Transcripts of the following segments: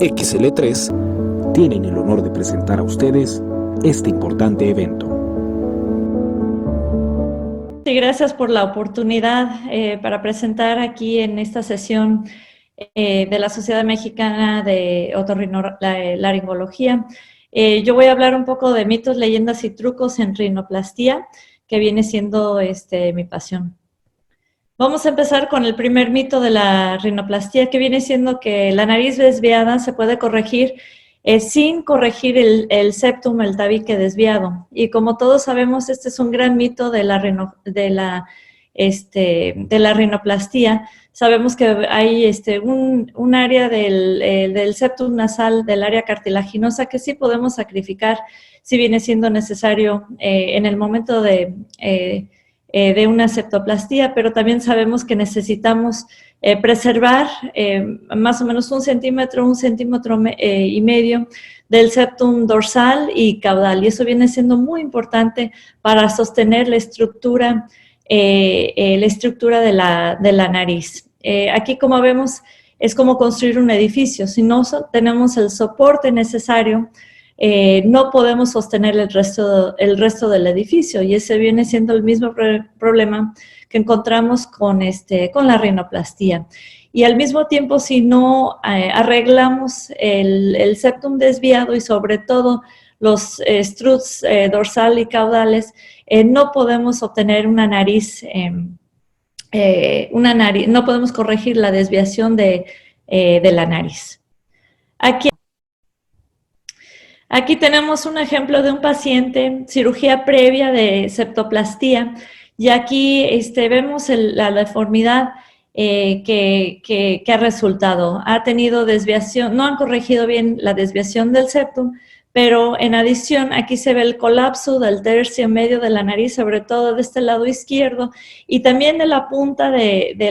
XL3 tienen el honor de presentar a ustedes este importante evento. Sí, gracias por la oportunidad para presentar aquí en esta sesión de la Sociedad Mexicana de Otorrinolaringología. Yo voy a hablar un poco de mitos, leyendas y trucos en rinoplastia, que viene siendo mi pasión. Vamos a empezar con el primer mito de la rinoplastia, que viene siendo que la nariz desviada se puede corregir sin corregir el septum, el tabique desviado. Y como todos sabemos, este es un gran mito de la rinoplastia. Sabemos que hay un área del septum nasal, del área cartilaginosa, que sí podemos sacrificar si viene siendo necesario en el momento de una septoplastía, pero también sabemos que necesitamos preservar más o menos un centímetro y medio del septum dorsal y caudal, y eso viene siendo muy importante para sostener la estructura de la nariz. Aquí, como vemos, es como construir un edificio. Si no tenemos el soporte necesario, no podemos sostener el resto del edificio, y ese viene siendo el mismo problema que encontramos con la rinoplastia. Y al mismo tiempo, si no arreglamos el septum desviado y sobre todo los struts dorsal y caudales, no podemos obtener una nariz, no podemos corregir la desviación de la nariz. Aquí tenemos un ejemplo de un paciente, cirugía previa de septoplastía, y aquí vemos la deformidad que ha resultado. Ha tenido desviación, no han corregido bien la desviación del septum, pero en adición aquí se ve el colapso del tercio medio de la nariz, sobre todo de este lado izquierdo, y también de la punta de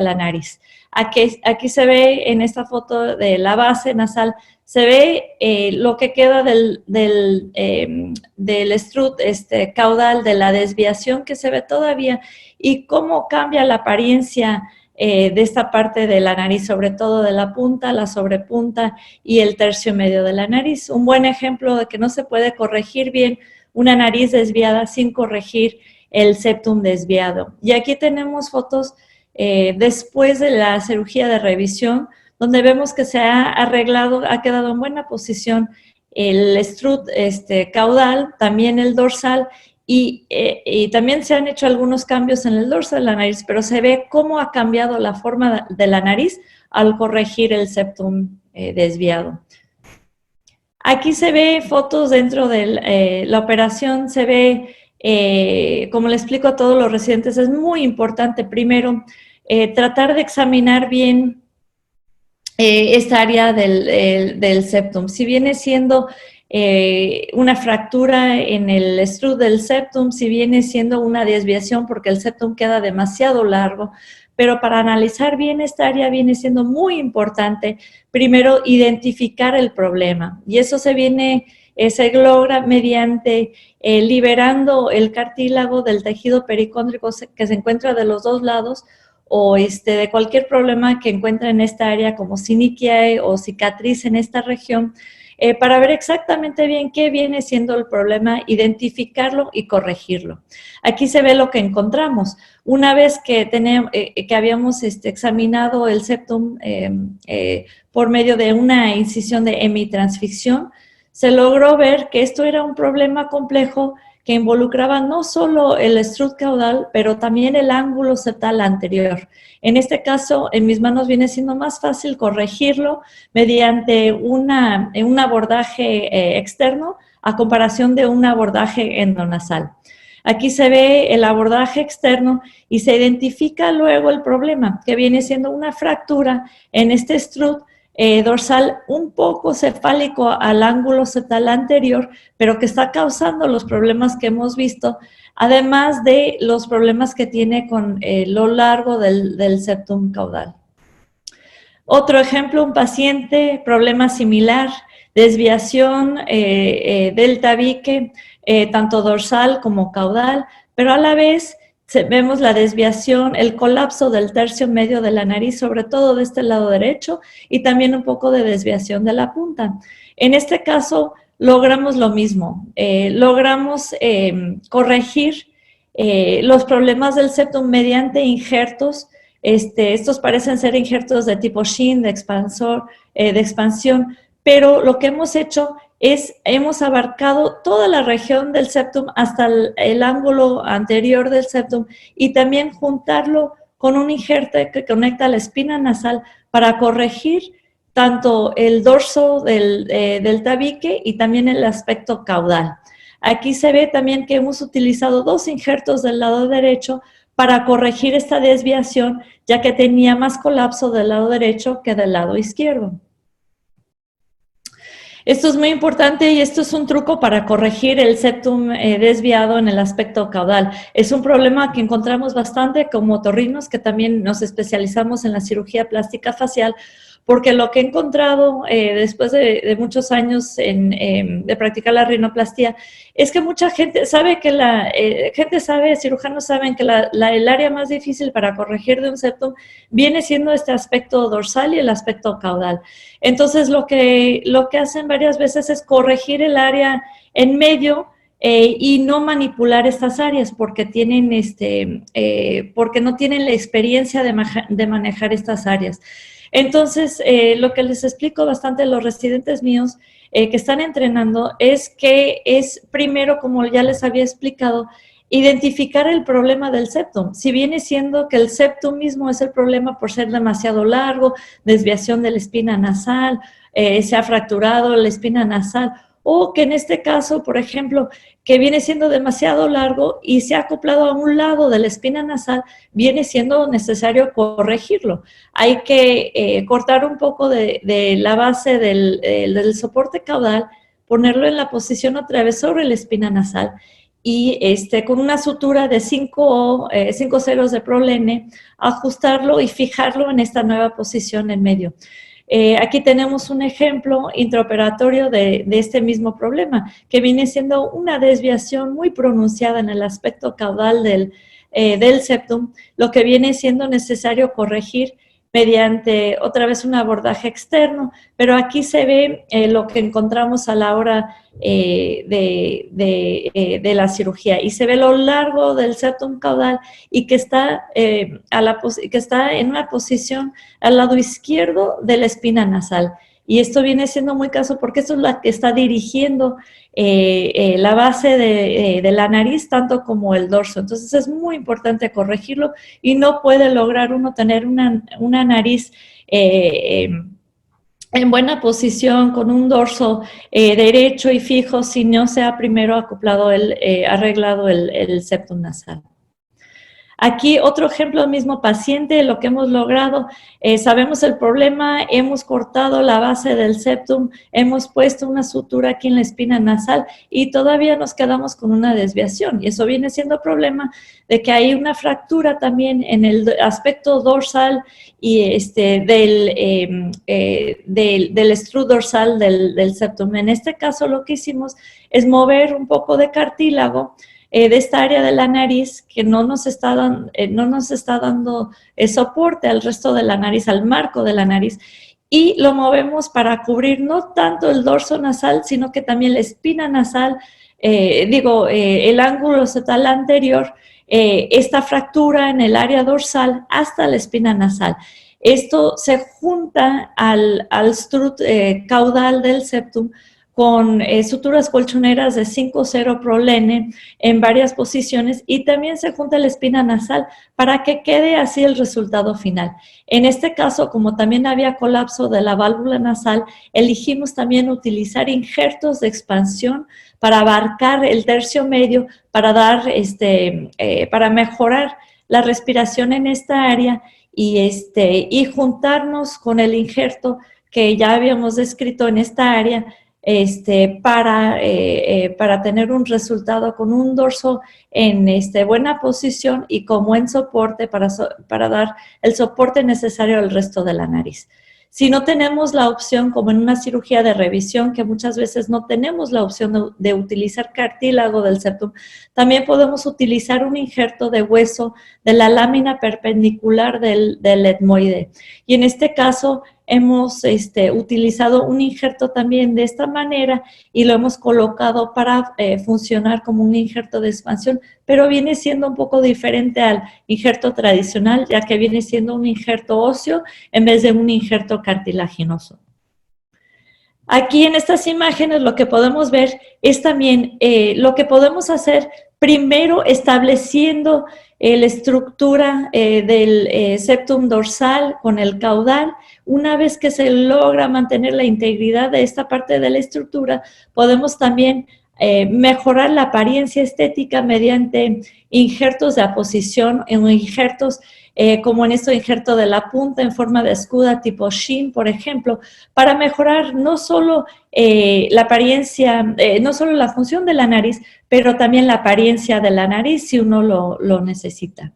la nariz. Aquí se ve en esta foto de la base nasal, se ve lo que queda del strut caudal, de la desviación que se ve todavía, y cómo cambia la apariencia de esta parte de la nariz, sobre todo de la punta, la sobrepunta y el tercio medio de la nariz. Un buen ejemplo de que no se puede corregir bien una nariz desviada sin corregir el septum desviado. Y aquí tenemos fotos después de la cirugía de revisión, donde vemos que se ha arreglado, ha quedado en buena posición el strut caudal, también el dorsal, y también se han hecho algunos cambios en el dorso de la nariz, pero se ve cómo ha cambiado la forma de la nariz al corregir el septum desviado. Aquí se ve fotos dentro de la operación, se ve, como le explico a todos los residentes, es muy importante primero tratar de examinar bien esta área del septum. Si viene siendo una fractura en el strut del septum, si viene siendo una desviación porque el septum queda demasiado largo, pero para analizar bien esta área viene siendo muy importante primero identificar el problema, y eso se logra mediante liberando el cartílago del tejido pericóndrico que se encuentra de los dos lados, o de cualquier problema que encuentre en esta área, como siniquiae o cicatriz en esta región, para ver exactamente bien qué viene siendo el problema, identificarlo y corregirlo. Aquí se ve lo que encontramos. Una vez que habíamos examinado el septum por medio de una incisión de hemitransficción, se logró ver que esto era un problema complejo que involucraba no solo el strut caudal, pero también el ángulo septal anterior. En este caso, en mis manos viene siendo más fácil corregirlo mediante un abordaje externo a comparación de un abordaje endonasal. Aquí se ve el abordaje externo y se identifica luego el problema, que viene siendo una fractura en este strut dorsal un poco cefálico al ángulo septal anterior, pero que está causando los problemas que hemos visto, además de los problemas que tiene con lo largo del septum caudal. Otro ejemplo, un paciente, problema similar, desviación del tabique, tanto dorsal como caudal, pero a la vez vemos la desviación, el colapso del tercio medio de la nariz, sobre todo de este lado derecho, y también un poco de desviación de la punta. En este caso, logramos lo mismo, logramos corregir los problemas del septum mediante injertos. Estos parecen ser injertos de tipo Sheen, de expansión, pero lo que hemos hecho es, hemos abarcado toda la región del septum hasta el ángulo anterior del septum y también juntarlo con un injerto que conecta la espina nasal para corregir tanto el dorso del tabique y también el aspecto caudal. Aquí se ve también que hemos utilizado 2 injertos del lado derecho para corregir esta desviación, ya que tenía más colapso del lado derecho que del lado izquierdo. Esto es muy importante y esto es un truco para corregir el septum desviado en el aspecto caudal. Es un problema que encontramos bastante como otorrinos, que también nos especializamos en la cirugía plástica facial, porque lo que he encontrado después de muchos años de practicar la rinoplastía es que mucha gente sabe que cirujanos saben que el área más difícil para corregir de un septum viene siendo este aspecto dorsal y el aspecto caudal. Entonces, lo que hacen varias veces es corregir el área en medio y no manipular estas áreas porque porque no tienen la experiencia de manejar estas áreas. Entonces, lo que les explico bastante a los residentes míos que están entrenando es que es primero, como ya les había explicado, identificar el problema del septum. Si viene siendo que el septum mismo es el problema por ser demasiado largo, desviación de la espina nasal, se ha fracturado la espina nasal, o que en este caso, por ejemplo, que viene siendo demasiado largo y se ha acoplado a un lado de la espina nasal, viene siendo necesario corregirlo. Hay que cortar un poco de la base del soporte caudal, ponerlo en la posición otra vez sobre la espina nasal y con una sutura de 5 ceros de prolene, ajustarlo y fijarlo en esta nueva posición en medio. Aquí tenemos un ejemplo intraoperatorio de este mismo problema, que viene siendo una desviación muy pronunciada en el aspecto caudal del septum, lo que viene siendo necesario corregir mediante otra vez un abordaje externo, pero aquí se ve lo que encontramos a la hora de la cirugía y se ve lo largo del septum caudal y que está en una posición al lado izquierdo de la espina nasal. Y esto viene siendo muy caso porque esto es la que está dirigiendo la base de la nariz, tanto como el dorso. Entonces es muy importante corregirlo y no puede lograr uno tener una nariz en buena posición, con un dorso derecho y fijo, si no se ha primero arreglado el septum nasal. Aquí otro ejemplo del mismo paciente, lo que hemos logrado, sabemos el problema, hemos cortado la base del septum, hemos puesto una sutura aquí en la espina nasal y todavía nos quedamos con una desviación y eso viene siendo problema de que hay una fractura también en el aspecto dorsal y del estrudo dorsal del septum. En este caso lo que hicimos es mover un poco de cartílago de esta área de la nariz que no nos está dando soporte al resto de la nariz, al marco de la nariz, y lo movemos para cubrir no tanto el dorso nasal, sino que también la espina nasal, el ángulo setal anterior, esta fractura en el área dorsal hasta la espina nasal. Esto se junta al strut caudal del septum con suturas colchoneras de 5-0 prolene en varias posiciones y también se junta la espina nasal para que quede así el resultado final. En este caso, como también había colapso de la válvula nasal, elegimos también utilizar injertos de expansión para abarcar el tercio medio, para mejorar la respiración en esta área y juntarnos con el injerto que ya habíamos descrito en esta área, para tener un resultado con un dorso en buena posición y como en soporte para dar el soporte necesario al resto de la nariz. Si no tenemos la opción, como en una cirugía de revisión, que muchas veces no tenemos la opción de utilizar cartílago del septum, también podemos utilizar un injerto de hueso de la lámina perpendicular del etmoide. Y en este caso hemos utilizado un injerto también de esta manera y lo hemos colocado para funcionar como un injerto de expansión, pero viene siendo un poco diferente al injerto tradicional, ya que viene siendo un injerto óseo en vez de un injerto cartilaginoso. Aquí en estas imágenes lo que podemos ver es también lo que podemos hacer primero estableciendo la estructura del septum dorsal con el caudal. Una vez que se logra mantener la integridad de esta parte de la estructura, podemos también mejorar la apariencia estética mediante injertos de aposición, en injertos como en este injerto de la punta en forma de escuda tipo Shin, por ejemplo, para mejorar no solo la apariencia, no solo la función de la nariz, pero también la apariencia de la nariz si uno lo necesita.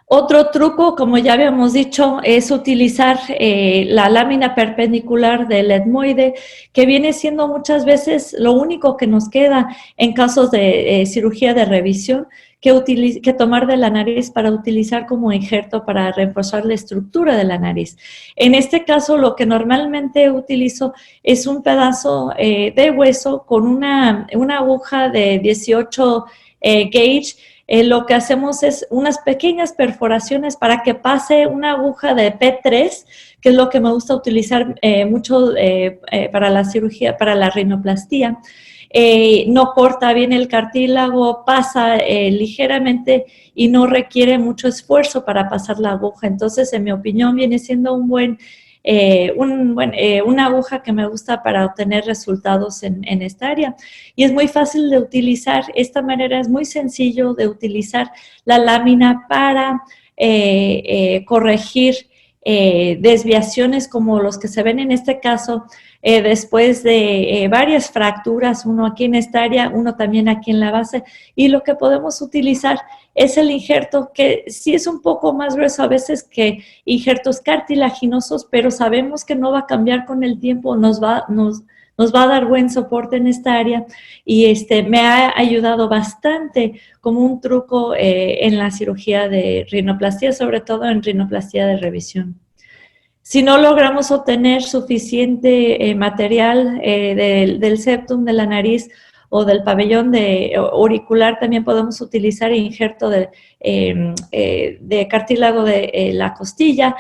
Otro truco, como ya habíamos dicho, es utilizar la lámina perpendicular del etmoide, que viene siendo muchas veces lo único que nos queda en casos de cirugía de revisión, que tomar de la nariz para utilizar como injerto para reforzar la estructura de la nariz. En este caso, lo que normalmente utilizo es un pedazo de hueso con una aguja de 18 gauge. Lo que hacemos es unas pequeñas perforaciones para que pase una aguja de P3, que es lo que me gusta utilizar mucho para la cirugía, para la rinoplastía. No corta bien el cartílago, pasa ligeramente y no requiere mucho esfuerzo para pasar la aguja. Entonces, en mi opinión, viene siendo una aguja que me gusta para obtener resultados en esta área. Y es muy fácil de utilizar. Esta manera es muy sencillo de utilizar la lámina para corregir desviaciones como los que se ven en este caso, después de varias fracturas, uno aquí en esta área, uno también aquí en la base, y lo que podemos utilizar es el injerto, que sí es un poco más grueso a veces que injertos cartilaginosos, pero sabemos que no va a cambiar con el tiempo, nos va a dar buen soporte en esta área, y me ha ayudado bastante como un truco en la cirugía de rinoplastia, sobre todo en rinoplastia de revisión. Si no logramos obtener suficiente material del septum, de la nariz o del pabellón auricular, también podemos utilizar injerto de cartílago de la costilla.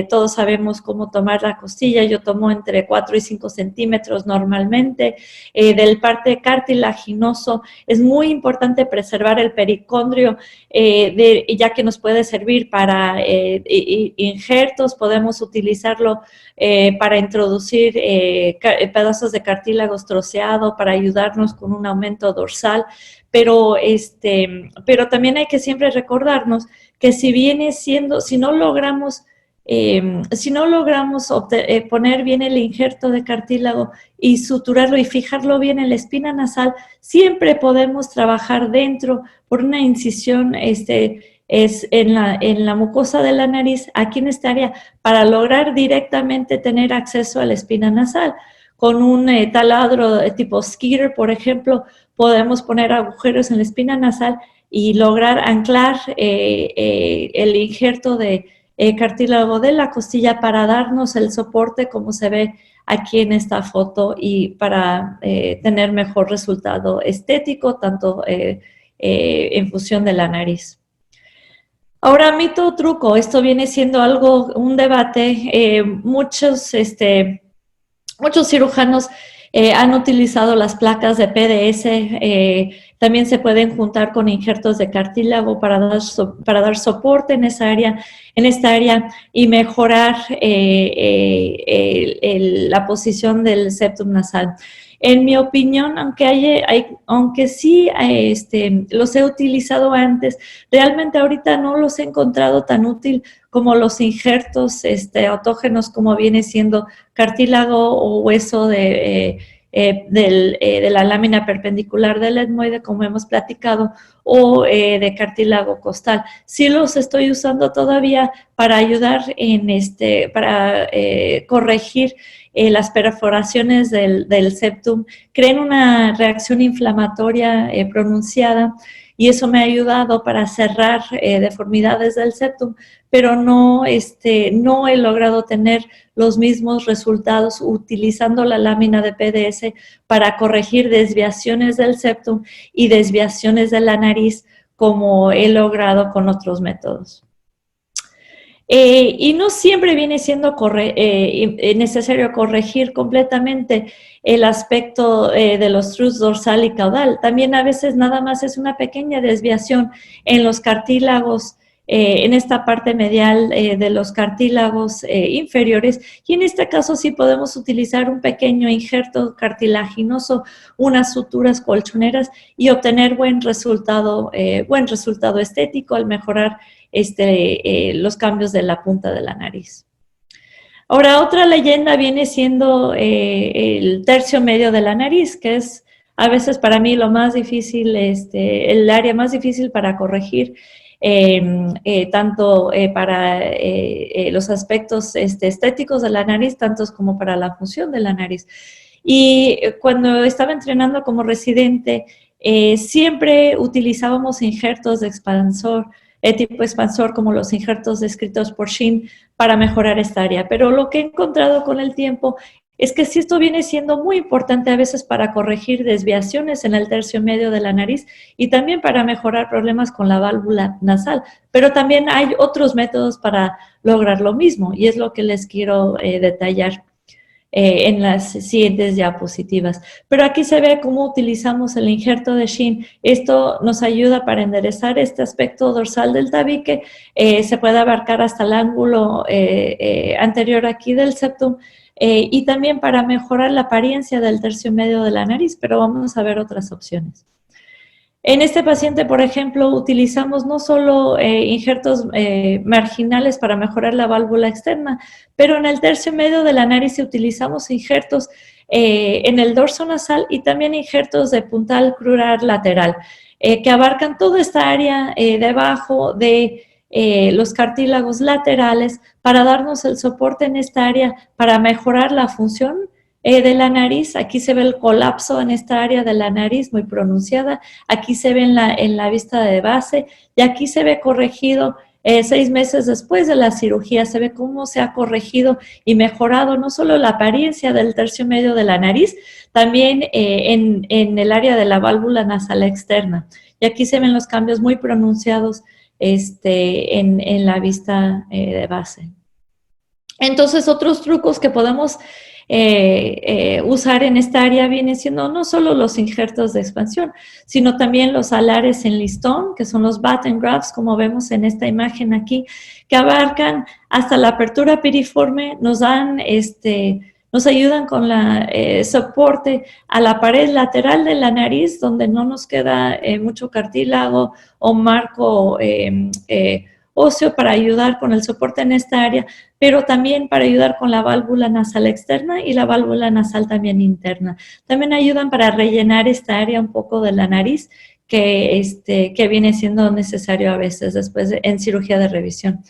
Todos sabemos cómo tomar la costilla. Yo tomo entre 4 y 5 centímetros normalmente. Del parte cartilaginoso es muy importante preservar el pericondrio, ya que nos puede servir para injertos. Podemos utilizarlo para introducir pedazos de cartílagos troceado para ayudarnos con un aumento dorsal. Pero también hay que siempre recordarnos que si no logramos poner bien el injerto de cartílago y suturarlo y fijarlo bien en la espina nasal, siempre podemos trabajar dentro por una incisión es en la mucosa de la nariz, aquí en esta área, para lograr directamente tener acceso a la espina nasal. Con un taladro de tipo Skeeter, por ejemplo, podemos poner agujeros en la espina nasal y lograr anclar el injerto de cartílago de la costilla para darnos el soporte como se ve aquí en esta foto y para tener mejor resultado estético, tanto en función de la nariz. Ahora, mito o truco, esto viene siendo un debate. Muchos cirujanos han utilizado las placas de PDS, también se pueden juntar con injertos de cartílago para dar soporte en esta área y mejorar la posición del septum nasal. En mi opinión, aunque sí los he utilizado antes, realmente ahorita no los he encontrado tan útil como los injertos autógenos, como viene siendo cartílago o hueso de de la lámina perpendicular del etmoide, como hemos platicado, o de cartílago costal. Sí los estoy usando todavía para ayudar para corregir las perforaciones del septum, crean una reacción inflamatoria pronunciada, y eso me ha ayudado para cerrar deformidades del septum, pero no he logrado tener los mismos resultados utilizando la lámina de PDS para corregir desviaciones del septum y desviaciones de la nariz como he logrado con otros métodos. Y no siempre viene siendo necesario corregir completamente el aspecto de los trus dorsal y caudal. También a veces nada más es una pequeña desviación en los cartílagos, en esta parte medial de los cartílagos inferiores, y en este caso sí podemos utilizar un pequeño injerto cartilaginoso, unas suturas colchoneras, y obtener buen resultado estético al mejorar los cambios de la punta de la nariz. Ahora, otra leyenda viene siendo el tercio medio de la nariz, que es a veces para mí lo más difícil, el área más difícil para corregir, tanto para los aspectos estéticos de la nariz, tantos como para la función de la nariz. Y cuando estaba entrenando como residente, siempre utilizábamos injertos de expansor, tipo expansor, como los injertos descritos por Shin, para mejorar esta área. Pero lo que he encontrado con el tiempo es que sí, esto viene siendo muy importante a veces para corregir desviaciones en el tercio medio de la nariz y también para mejorar problemas con la válvula nasal. Pero también hay otros métodos para lograr lo mismo, y es lo que les quiero detallar en las siguientes diapositivas. Pero aquí se ve cómo utilizamos el injerto de Shin. Esto nos ayuda para enderezar este aspecto dorsal del tabique. Se puede abarcar hasta el ángulo anterior aquí del septum, y también para mejorar la apariencia del tercio medio de la nariz, pero vamos a ver otras opciones. En este paciente, por ejemplo, utilizamos no solo injertos marginales para mejorar la válvula externa, pero en el tercio medio de la nariz utilizamos injertos en el dorso nasal y también injertos de puntal crural lateral, que abarcan toda esta área debajo de los cartílagos laterales para darnos el soporte en esta área para mejorar la función de la nariz. Aquí se ve el colapso en esta área de la nariz muy pronunciada, aquí se ve en la vista de base, y aquí se ve corregido 6 meses después de la cirugía. Se ve cómo se ha corregido y mejorado no solo la apariencia del tercio medio de la nariz, también en el área de la válvula nasal externa. Y aquí se ven los cambios muy pronunciados en la vista de base. Entonces, otros trucos que podemos usar en esta área vienen siendo no solo los injertos de expansión, sino también los alares en listón, que son los batten grafts, como vemos en esta imagen aquí, que abarcan hasta la apertura piriforme, nos ayudan con la soporte a la pared lateral de la nariz, donde no nos queda mucho cartílago o marco óseo, para ayudar con el soporte en esta área, pero también para ayudar con la válvula nasal externa y la válvula nasal también interna. También ayudan para rellenar esta área un poco de la nariz, que viene siendo necesario a veces después en cirugía de revisión.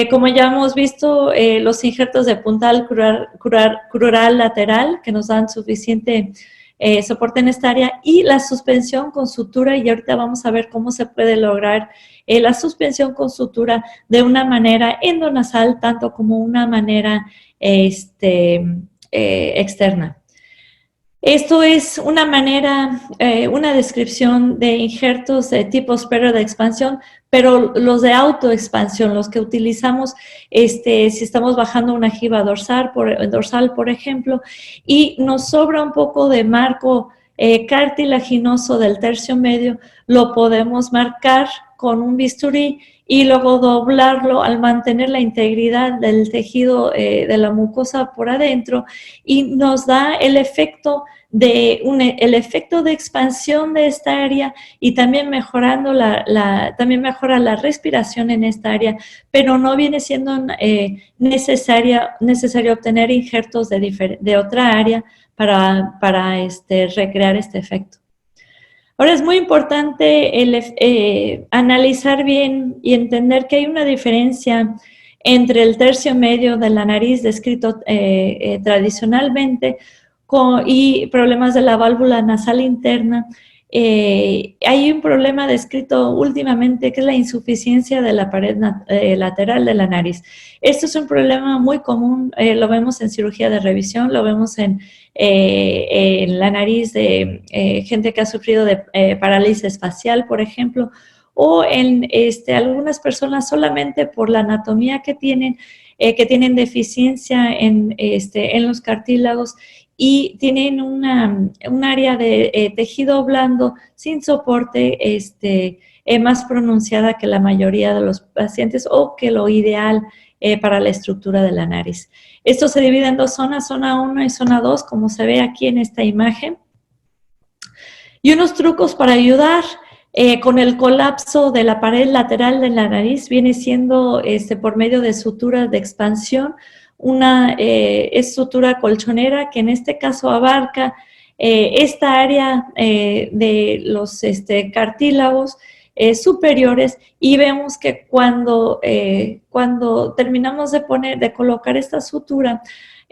Como ya hemos visto, los injertos de puntal crural lateral, que nos dan suficiente soporte en esta área, y la suspensión con sutura, y ahorita vamos a ver cómo se puede lograr la suspensión con sutura de una manera endonasal, tanto como una manera externa. Esto es una manera, una descripción de injertos de tipo Sperry de expansión, pero los de autoexpansión, los que utilizamos si estamos bajando una jiba dorsal, por ejemplo, y nos sobra un poco de marco cartilaginoso del tercio medio, lo podemos marcar con un bisturí y luego doblarlo al mantener la integridad del tejido de la mucosa por adentro, y nos da el efecto de expansión de esta área, y también mejorando también mejora la respiración en esta área, pero no viene siendo necesario obtener injertos de otra área para recrear este efecto. Ahora es muy importante analizar bien y entender que hay una diferencia entre el tercio medio de la nariz descrito tradicionalmente y problemas de la válvula nasal interna. Hay un problema descrito últimamente que es la insuficiencia de la pared lateral de la nariz. Esto es un problema muy común, lo vemos en cirugía de revisión, lo vemos en la nariz de gente que ha sufrido de parálisis facial, por ejemplo, o en algunas personas solamente por la anatomía que tienen deficiencia en los cartílagos y tienen un área de tejido blando sin soporte más pronunciada que la mayoría de los pacientes o que lo ideal para la estructura de la nariz. Esto se divide en dos zonas, zona 1 y zona 2, como se ve aquí en esta imagen. Y unos trucos para ayudar con el colapso de la pared lateral de la nariz viene siendo por medio de suturas de expansión. Una es sutura colchonera, que en este caso abarca esta área de los cartílagos superiores, y vemos que cuando terminamos de colocar esta sutura,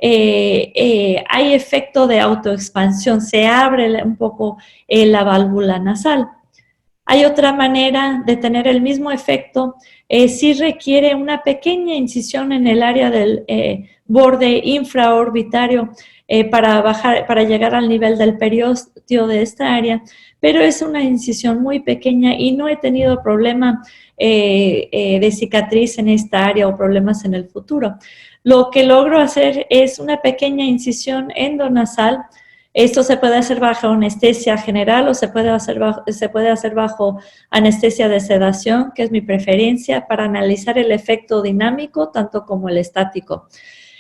hay efecto de autoexpansión, se abre un poco la válvula nasal. Hay otra manera de tener el mismo efecto, si requiere una pequeña incisión en el área del borde infraorbitario para llegar al nivel del periósteo de esta área, pero es una incisión muy pequeña y no he tenido problema de cicatriz en esta área o problemas en el futuro. Lo que logro hacer es una pequeña incisión endonasal. Esto se puede hacer bajo anestesia general o se puede hacer bajo anestesia de sedación, que es mi preferencia, para analizar el efecto dinámico tanto como el estático.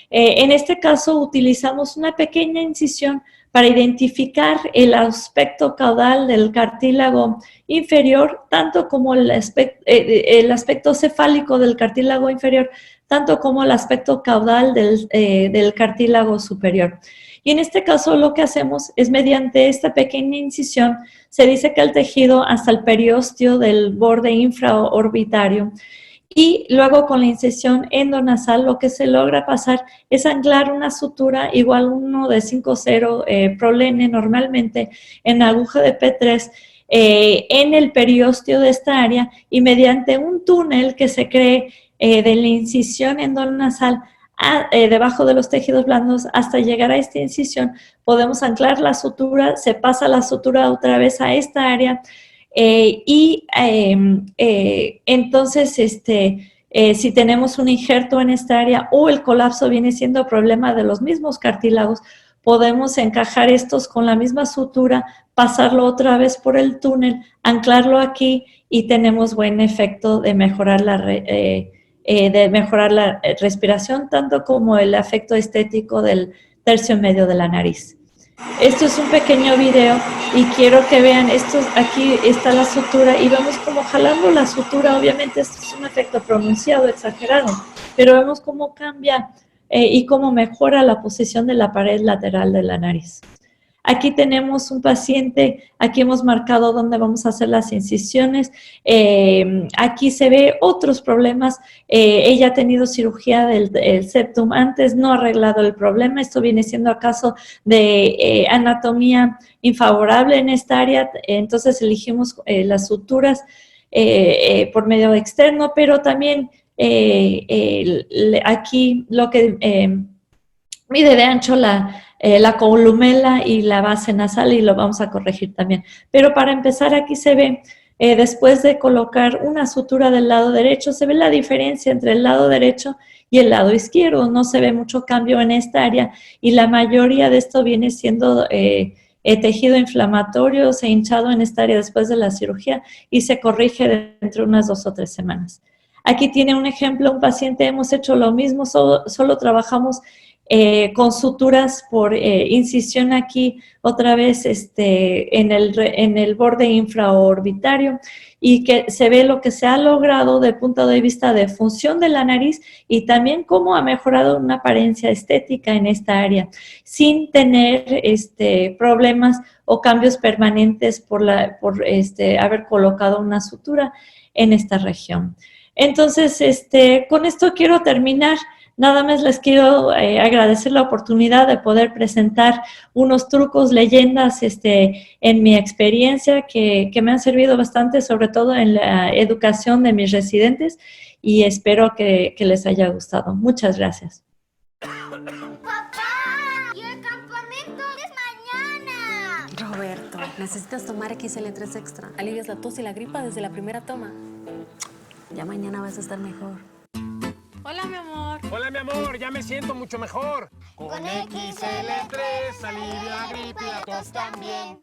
En este caso utilizamos una pequeña incisión para identificar el aspecto caudal del cartílago inferior, tanto como el aspecto cefálico del cartílago inferior, tanto como el aspecto caudal del cartílago superior. Y en este caso lo que hacemos es, mediante esta pequeña incisión, se dice que el tejido hasta el periósteo del borde infraorbitario, y luego con la incisión endonasal lo que se logra pasar es anclar una sutura igual 1 de 5,0 prolene normalmente en aguja de P3 en el periósteo de esta área, y mediante un túnel que se cree de la incisión endonasal debajo de los tejidos blandos hasta llegar a esta incisión, podemos anclar la sutura, se pasa la sutura otra vez a esta área entonces si tenemos un injerto en esta área o el colapso viene siendo problema de los mismos cartílagos, podemos encajar estos con la misma sutura, pasarlo otra vez por el túnel, anclarlo aquí y tenemos buen efecto de mejorar la respiración, tanto como el efecto estético del tercio medio de la nariz. Esto es un pequeño video y quiero que vean, aquí está la sutura y vemos cómo jalando la sutura, obviamente esto es un efecto pronunciado, exagerado, pero vemos cómo cambia y cómo mejora la posición de la pared lateral de la nariz. Aquí tenemos un paciente, aquí hemos marcado dónde vamos a hacer las incisiones. Aquí se ve otros problemas. Ella ha tenido cirugía del septum antes, no ha arreglado el problema. Esto viene siendo acaso de anatomía infavorable en esta área. Entonces elegimos las suturas por medio externo, pero también aquí lo que mide de ancho la columela y la base nasal, y lo vamos a corregir también. Pero para empezar, aquí se ve, después de colocar una sutura del lado derecho, se ve la diferencia entre el lado derecho y el lado izquierdo. No se ve mucho cambio en esta área y la mayoría de esto viene siendo tejido inflamatorio, se ha hinchado en esta área después de la cirugía y se corrige dentro de unas 2 o 3 semanas. Aquí tiene un ejemplo, un paciente, hemos hecho lo mismo, solo trabajamos con suturas por incisión aquí, otra vez en el borde infraorbitario, y que se ve lo que se ha logrado desde el punto de vista de función de la nariz y también cómo ha mejorado una apariencia estética en esta área, sin tener problemas o cambios permanentes por haber colocado una sutura en esta región. Entonces, con esto quiero terminar. Nada más les quiero agradecer la oportunidad de poder presentar unos trucos, leyendas en mi experiencia que me han servido bastante, sobre todo en la educación de mis residentes, y espero que les haya gustado. Muchas gracias. ¡Papá! ¡Y el campamento es mañana! Roberto, necesitas tomar XL3 Extra. Alivias la tos y la gripa desde la primera toma. Ya mañana vas a estar mejor. Hola, mi amor. Hola, mi amor, ya me siento mucho mejor. Con XL3 alivia la gripe y la tos también.